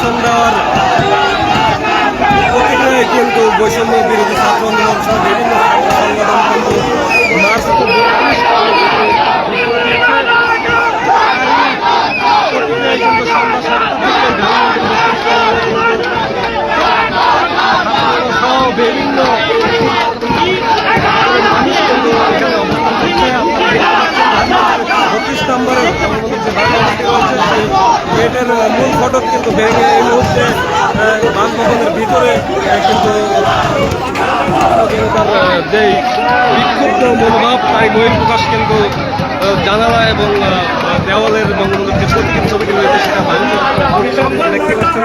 ভাষণ দেওয়ার প্রতিক্রিয়ায় কিন্তু বৈষম্য বিরোধী ছাত্র আন্দোলন সহ বিভিন্ন সংগঠন কিন্তু মার্চ বিভিন্ন বত্রিশ নম্বরের যে বাংলাদেশে রয়েছে সেই গেটের মূল ফটক কিন্তু ভেঙে এই মুহূর্তে বাসভবনের ভিতরে কিন্তু যেই বিক্ষুব্ধ মনোভাব তাই বহিঃপ্রকাশ কিন্তু জানালা এবং দেওয়ালের বঙ্গবন্ধুর যে প্রতীকী ছবিটি রয়েছে সেটা দেখতে পাচ্ছেন।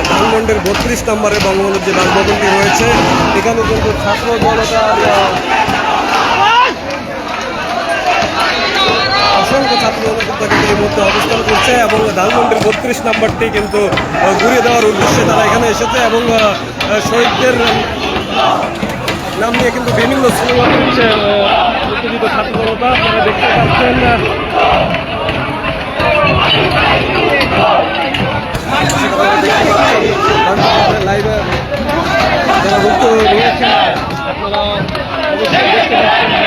ধানমন্ডির 32 নম্বরে বঙ্গবন্ধুর যে বাসভবনটি রয়েছে এখানে কিন্তু ছাত্র জনতার অসংখ্য ছাত্র জনতা কিন্তু এই মুহূর্তে অবস্থান করছে এবং ধানমন্ডির 32 নম্বরটি কিন্তু ঘুরিয়ে দেওয়ার উদ্দেশ্যে তারা এখানে এসেছে এবং শহীদদের নাম নিয়ে কিন্তু বিভিন্ন স্লোগান দিচ্ছে উত্তেজিত ছাত্র জনতা। আপনারা দেখতে পাচ্ছেন লাইভে যারা যুক্ত রয়েছেন আপনারা অবশ্যই দেখতে পাচ্ছেন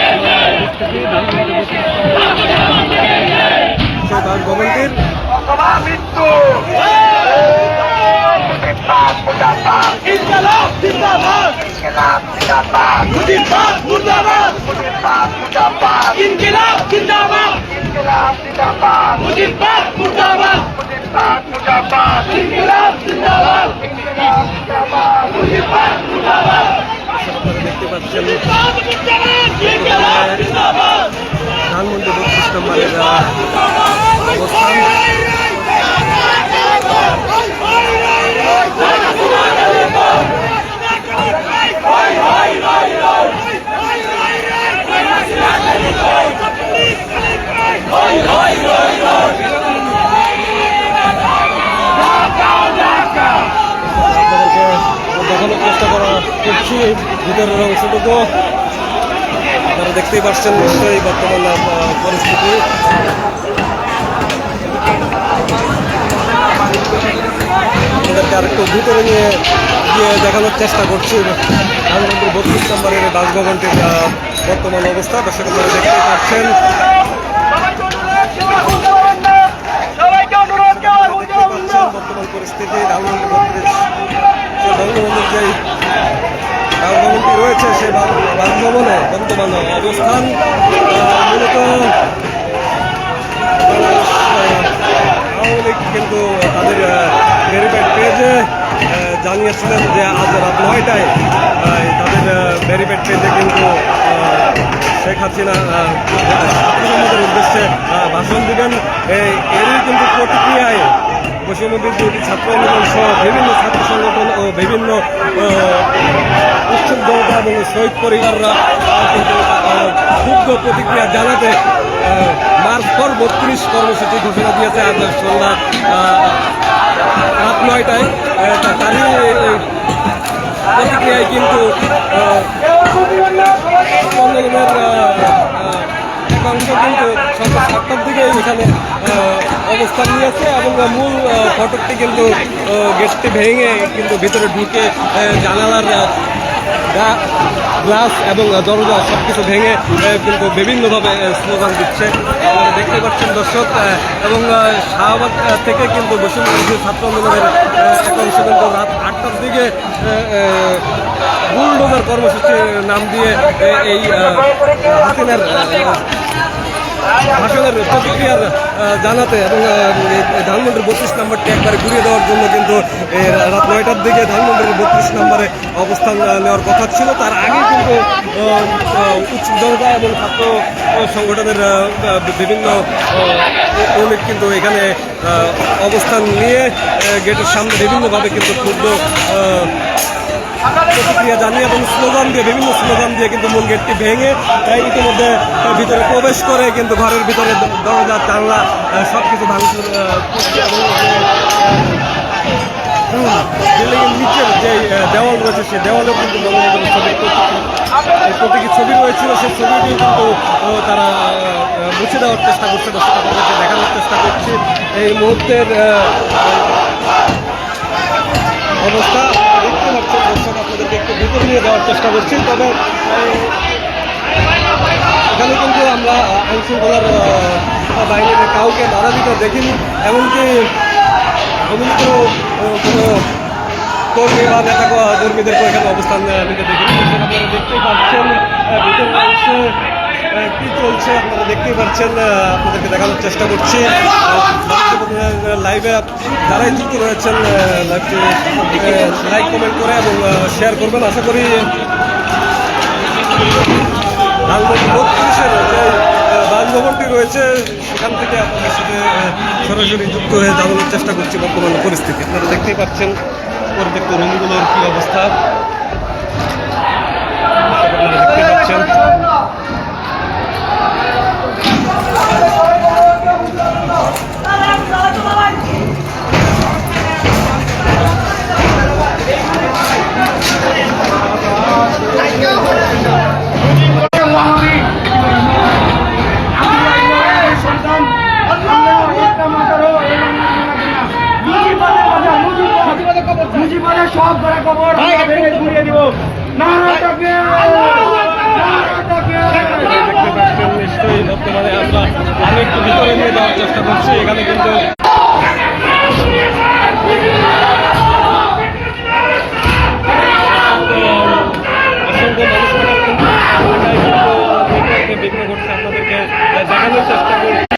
বাসভবনটির দেখতে পাচ্ছেন ধানমন্ডি 32 নম্বরের অবস্থান। দেখানোর চেষ্টা করছি ভিতরের অংশটুকু আপনারা দেখতেই পাচ্ছেন নিশ্চয়ই বর্তমান পরিস্থিতি। আমাদেরকে আরেকটু ভিতরে নিয়ে গিয়ে দেখানোর চেষ্টা করছি ধানমন্ডির 32 নম্বরের বাসভবনটির বর্তমান অবস্থা। দর্শক আপনারা দেখতেই পাচ্ছেন বর্তমান পরিস্থিতি ধানমন্ডি 32 বঙ্গবন্ধুর যেই বাসভবনটি রয়েছে সেই বাসভবনে বর্তমান অবস্থান মূলত আওয়ামী লীগ কিন্তু তাদের ভেরিফাইড পেজে জানিয়েছিলেন যে আজ রাত 9টায় তাদের ভেরিফাইড পেজে কিন্তু শেখ হাসিনা ছাত্রসমাজের উদ্দেশ্যে ভাষণ দিবেন। এরই কিন্তু প্রতিক্রিয়ায় বৈষম্য বিরোধী ছাত্র আন্দোলন সহ বিভিন্ন ছাত্র সংগঠন ও বিভিন্ন উৎসুক জনতা এবং শহীদ পরিবাররা কিন্তু ক্ষুব্ধ প্রতিক্রিয়া জানাতে মার্চ পর 32 কর্মসূচি ঘোষণা দিয়েছে আজ সন্ধ্যা রাত 9টায়। তারই প্রতিক্রিয়ায় কিন্তু আন্দোলনের একাংশ কিন্তু সন্ধ্যা 7টার দিকে এখানে অবস্থান নিয়েছে এবং মূল ফটকটি কিন্তু গেটটি ভেঙে কিন্তু ভিতরে ঢুকে জানালার গ্লাস এবং দরজা সব কিছু ভেঙে কিন্তু বিভিন্নভাবে স্লোগান দিচ্ছে আপনারা দেখতে পাচ্ছেন দর্শক। এবং শাহবাগ থেকে কিন্তু বৈষম্য ছাত্র আন্দোলনের একাংশ কিন্তু রাত 8টার দিকে বুলডোজার কর্মসূচির নাম দিয়ে এই হাসিনার ভাষণের প্রতিক্রিয়ার জানাতে এবং ধানমন্ডির 32 নম্বরটি একবারে ঘুরিয়ে দেওয়ার জন্য কিন্তু রাত 9টার দিকে ধানমন্ডির 32 নম্বরে অবস্থান নেওয়ার কথা ছিল। তার আগে কিন্তু উচ্চ জনতা এবং ছাত্র সংগঠনের বিভিন্ন কর্মী কিন্তু এখানে অবস্থান নিয়ে গেটের সামনে বিভিন্নভাবে কিন্তু ক্ষুদ্র প্রতিক্রিয়া জানিয়ে এবং স্লোগান দিয়ে বিভিন্ন স্লোগান দিয়ে কিন্তু মূল গেটটি ভেঙে ইতিমধ্যে ভিতরে প্রবেশ করে কিন্তু ঘরের ভিতরে দরজা জানলা সব কিছু ভাঙচুর করছে এবং বিল্ডিংয়ের নিচের যে দেওয়াল রয়েছে সেই দেওয়ালেও কিন্তু বঙ্গবন্ধুর প্রতীকী ছবি রয়েছিল, সেই ছবিটি কিন্তু তারা মুছে দেওয়ার চেষ্টা করছে। দর্শক আপনাদেরকে দেখানোর চেষ্টা করছি এই মুহূর্তের অবস্থা দেখতে পাচ্ছেন। দর্শক আপনাদেরকে একটু ভিতরে নিয়ে যাওয়ার চেষ্টা করছি। তবে এখানে কিন্তু আমরা আইনশৃঙ্খলার বাহিনীতে কাউকে বাধা দিতে দেখিনি, এমনকি কোনো কর্মী বা নেতা কর্মীদেরকে এখানে অবস্থান নিতে দেখিনি। আপনারা দেখতেই পাচ্ছেন ভিতরে অংশে কি চলছে, আপনারা দেখতেই পাচ্ছেন। আপনাদেরকে দেখানোর চেষ্টা করছি লাইভে যারাই যুক্ত রয়েছেন লাইভটি লাইক কমেন্ট করে এবং শেয়ার করবেন। আশা করি ধানমন্ডি 32-এর যে বাসভবনটি রয়েছে সেখান থেকে আপনাদের সাথে সরাসরি যুক্ত হয়ে জানানোর চেষ্টা করছি বর্তমান পরিস্থিতি। আপনারা দেখতেই পাচ্ছেন প্রত্যেকটা রুমগুলোর কী অবস্থা আপনারা দেখতে পাচ্ছেন। সব খবর ঘুরিয়ে দিব না। নিশ্চয়ই বর্তমানে আমরা আরো একটু ভিতরে নিয়ে যাওয়ার চেষ্টা করছি। এখানে কিন্তু অসংখ্য মানুষ বিঘ্ন ঘটছে, আপনাদেরকে দেখানোর চেষ্টা করছি।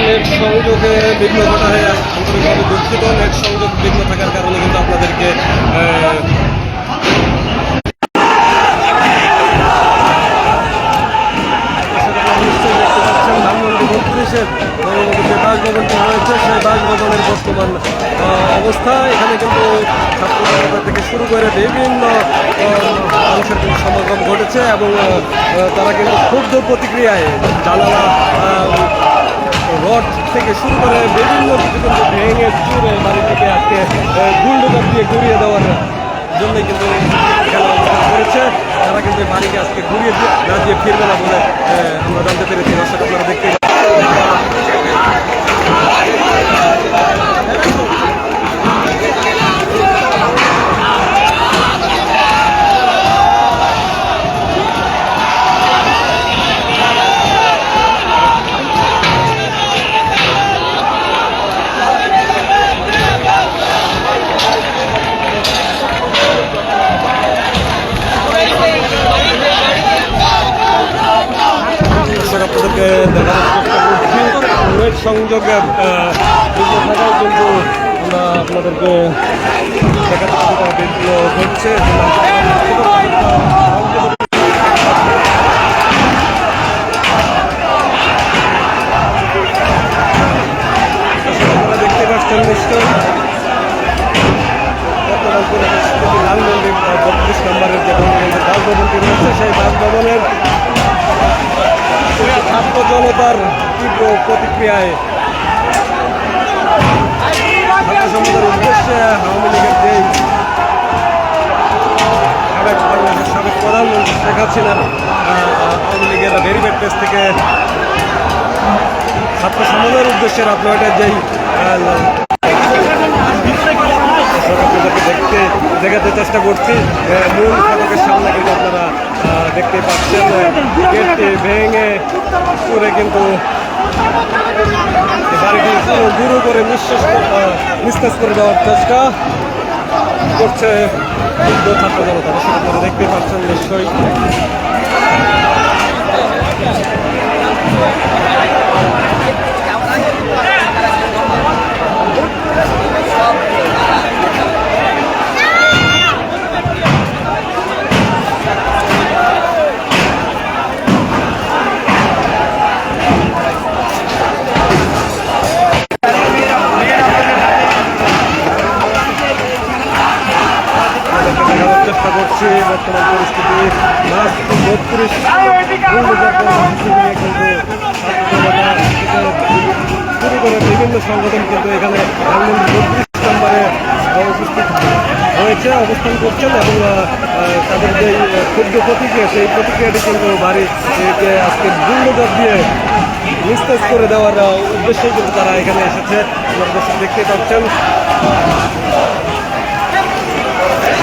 নেট সংযোগে বিঘ্ন ঘটায় আন্তরিকভাবে দুঃখিত। নেট সংযোগ বিঘ্ন থাকার কারণে কিন্তু আপনাদেরকে নিশ্চয়ই দেখতে পাচ্ছেন ধানমন্ডি 32-এর যে বাসভবনটি রয়েছে সেই বাসভবনের বর্তমান অবস্থা। এখানে কিন্তু ছাত্র জনতা থেকে শুরু করে বিভিন্ন মানুষের কিন্তু সমাগম ঘটেছে এবং তারা কিন্তু ক্ষুব্ধ প্রতিক্রিয়ায় জানালা রড থেকে শুরু করে বিভিন্ন কিছু কিন্তু ভেঙে চুরে বাড়ি থেকে আজকে গুলডোজার দিয়ে ঘুরিয়ে দেওয়ার জন্যই কিন্তু এখানে অবস্থান করেছে। তারা কিন্তু বাড়িকে আজকে ঘুরিয়ে না দিয়ে ফিরবে না বলে আমরা জানতে পেরেছি। দর্শক আপনারা দেখতে আপনাদেরকে দেখানোর চেষ্টা করছি। নেট সংযোগে থাকাও কিন্তু আমরা আপনাদেরকে দেখাতে বিঘ্ন ঘটছে। আপনারা দেখতে পাচ্ছেন নিশ্চয় ধানমন্ডি 32 নম্বরের যে বাসভবনটি রয়েছে সেই বাসভবনের ছাত্র জনতার তীব্র প্রতিক্রিয়ায় ছাত্র সমাজের উদ্দেশ্যে আওয়ামী লীগের যেই বাংলাদেশের সাবেক প্রধানমন্ত্রী শেখ হাসিনার আওয়ামী লীগের ভেরিফাইড পেজ থেকে ছাত্র সমাজের উদ্দেশ্যে রাত 9টায় যেই দেখাতে চেষ্টা করছি। মূল ফটকের সামনে কিন্তু আপনারা দেখতে পাচ্ছেন গেটটি ভেঙে পুরে কিন্তু বাড়িটি গুঁড়ো করে নিঃশেষ করে দেওয়ার চেষ্টা। করছে ছাত্র জনতা, দর্শক আপনারা দেখতে পাচ্ছেন নিশ্চয়ই। চেষ্টা করছি বর্তমান পরিস্থিতি মার্চ 32 শুরু করে বিভিন্ন সংগঠন কিন্তু এখানে ধানমন্ডি 32 নম্বরে উপস্থিত হয়েছে, অবস্থান করছেন এবং তাদের যে ক্ষুদ্র প্রতিক্রিয়া সেই প্রতিক্রিয়াটি কিন্তু বাড়িকে আজকে বুলডোজার দিয়ে নিস্তেজ করে দেওয়ার উদ্দেশ্যেই কিন্তু তারা এখানে এসেছে। আপনারা দর্শক দেখতে পাচ্ছেন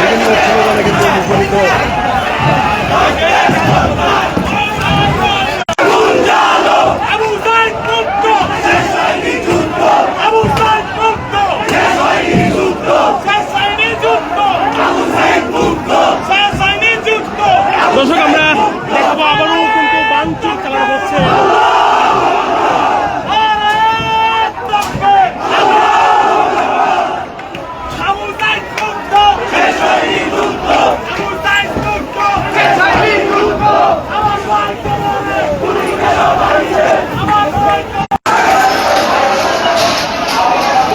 বিভিন্ন স্লোগানে কিন্তু মুখরিত। দর্শক আমরা দেখাবো আবারও কিন্তু বাংচুর চালানো হচ্ছে।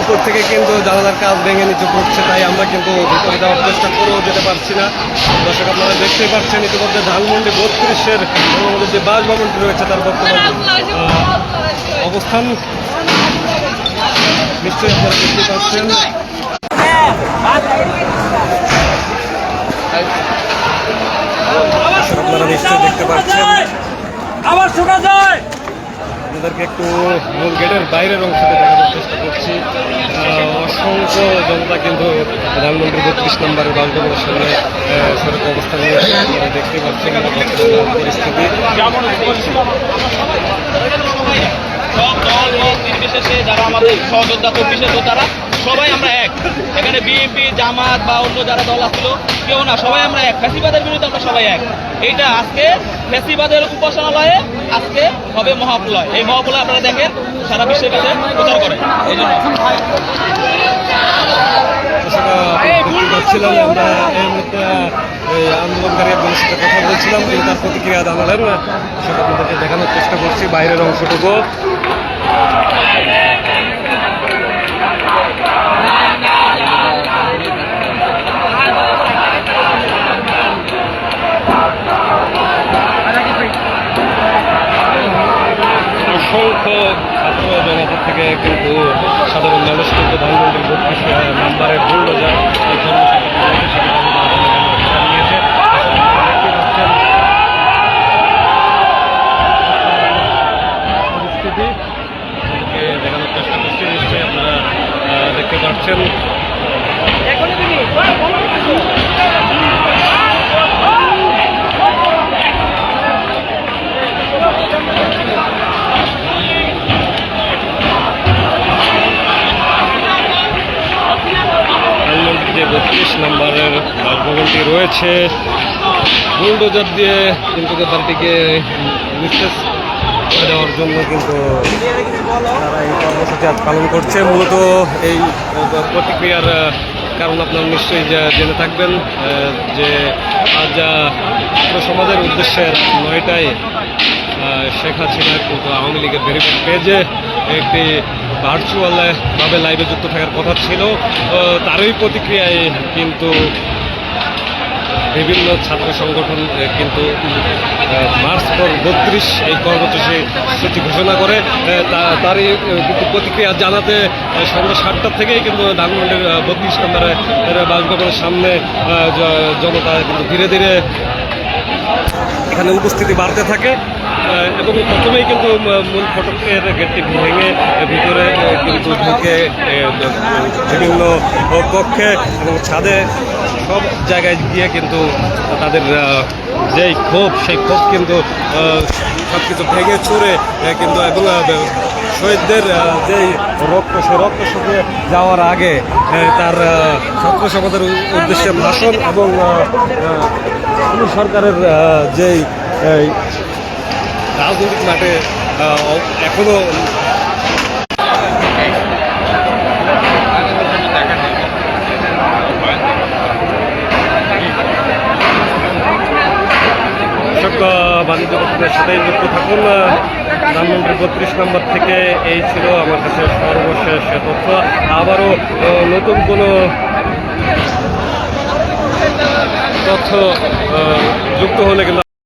উপর থেকে কিন্তু জানালার কাজ ভেঙে নিচে পড়ছে, তাই আমরা কিন্তু ভিতরে যাওয়ার চেষ্টা করেও যেতে পারছি না। দর্শক আপনারা দেখতেই পাচ্ছেন ইতিমধ্যে ধানমন্ডি 32-এর আমাদের যে বাসভবনটি রয়েছে তার বর্তমান অবস্থান নিশ্চয়ই আপনারা দেখতে পাচ্ছেন। আপনারা নিশ্চয়ই দেখতে পাচ্ছেন। আবার শোনা যায় আপনাদেরকে একটু মূল গেটের বাইরের অংশতে দেখানোর চেষ্টা করছি। অসংখ্য জনতা কিন্তু ধানমন্ডি 32 নম্বরের বাসভবনের সামনে সড়কে অবস্থান নিয়েছে। আপনারা দেখতে পাচ্ছেন পরিস্থিতি। সব দল মত নির্বিশেষে যারা আমাদের সহযোদ্ধা 24-এর যোদ্ধারা সবাই আমরা এক। এখানে বিএনপি জামাত বা অন্য যারা দল আসছিল কেউ না, সবাই আমরা এক। ফ্যাসিবাদের বিরুদ্ধে আমরা সবাই এক। এইটা আজকে ফ্যাসিবাদের উপাসনালয়ে আজকে হবে মহাপ্রলয়। এই মহাপ্রলয় আপনারা দেখেন সারা বিশ্বের কাছে প্রচার করে। এই জন্য ছিলাম আমরা এই মুহূর্তে আন্দোলনকারী একজনের সাথে কথা বলছিলাম, তিনি তার প্রতিক্রিয়া জানালেন। সেটা আপনাদেরকে দেখানোর চেষ্টা করছি বাইরের অংশটুকু। অসংখ্য ছাত্র জনতা থেকে কিন্তু সাধারণ মানুষ কিন্তু ধানমন্ডি 32 নাম্বারে বুলডোজার এই নিয়েছে। পরিস্থিতি দেখানোর চেষ্টা করছি, নিশ্চয়ই আপনারা দেখতে পাচ্ছেন। যে 32 নম্বরের বাসভবনটি রয়েছে বুলডোজার দিয়ে কিন্তু তারটিকে নিঃশেষ করে দেওয়ার জন্য কিন্তু তারা এই কর্মসূচি আজ পালন করছে। মূলত এই প্রতিক্রিয়ার কারণ আপনারা নিশ্চয়ই জেনে থাকবেন যে আজ সমাজের উদ্দেশ্যে 9টায় শেখ হাসিনা কিন্তু আওয়ামী লীগের ভেরিফাইড পেজে একটি ভার্চুয়ালভাবে লাইভে যুক্ত থাকার কথা ছিল। তারই প্রতিক্রিয়ায় কিন্তু বিভিন্ন ছাত্র সংগঠন কিন্তু মার্চ ফর 32 এই কর্মসূচি ঘোষণা করে। তারই কিন্তু প্রতিক্রিয়া জানাতে সন্ধ্যা 7টার থেকেই কিন্তু ধানমন্ডির 32 নম্বরের বাসভবনের সামনে জনতা কিন্তু ধীরে ধীরে এখানে উপস্থিতি বাড়তে থাকে এবং প্রথমেই কিন্তু মূল ফটকের গেটটি ভেঙে ভিতরে কিন্তু ঢুকে বিভিন্ন কক্ষে এবং ছাদে সব জায়গায় গিয়ে কিন্তু তাদের যেই ক্ষোভ সেই ক্ষোভ কিন্তু সব কিছু ভেঙে চুরে কিন্তু এবং শহীদদের যেই রক্ত সেই রক্ত শুকিয়ে যাওয়ার আগে তার ছাত্র সমাজের উদ্দেশ্যে ভাষণ এবং সরকারের যেই রাজনৈতিক মাঠে এখনো বাণিজ্য পত্রের সাথেই যুক্ত থাকুন। ধানমন্ডি 32 নম্বর থেকে এই ছিল আমার কাছে সর্বশেষ তথ্য। আবারও নতুন কোনো তথ্য যুক্ত হলে কিন্তু